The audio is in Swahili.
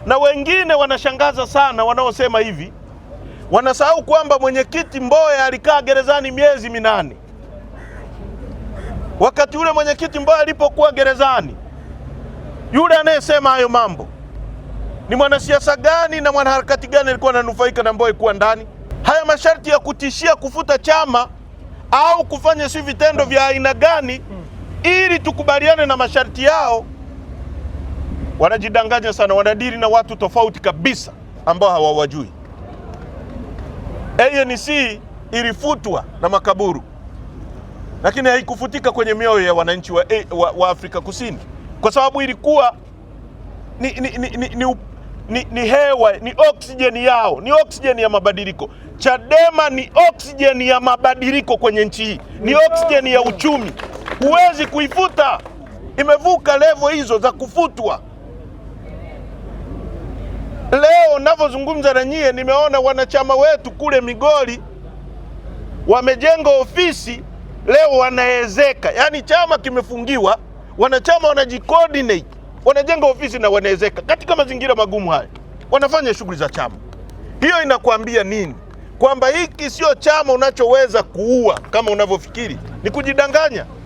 Na wengine wanashangaza sana wanaosema hivi, wanasahau kwamba mwenyekiti Mbowe alikaa gerezani miezi 8. Wakati ule mwenyekiti Mbowe alipokuwa gerezani, yule anayesema hayo mambo ni mwanasiasa gani na mwanaharakati gani alikuwa ananufaika na Mbowe kuwa ndani? Haya masharti ya kutishia kufuta chama au kufanya si vitendo vya aina gani ili tukubaliane na masharti yao? Wanajidanganya sana, wanadiri na watu tofauti kabisa ambao hawawajui. ANC ilifutwa na makaburu, lakini haikufutika kwenye mioyo ya wananchi wa Afrika Kusini, kwa sababu ilikuwa ni hewa, ni oksijeni yao, ni oksijeni ya mabadiliko. Chadema ni oksijeni ya mabadiliko kwenye nchi hii, ni oksijeni ya uchumi. Huwezi kuifuta, imevuka level hizo za kufutwa. Leo ninavyozungumza na nyie, nimeona wanachama wetu kule Migori wamejenga ofisi, leo wanaezeka. Yaani chama kimefungiwa, wanachama wanajicoordinate, wanajenga ofisi na wanaezeka katika mazingira magumu haya, wanafanya shughuli za chama. Hiyo inakuambia nini? Kwamba hiki sio chama unachoweza kuua kama unavyofikiri, ni kujidanganya.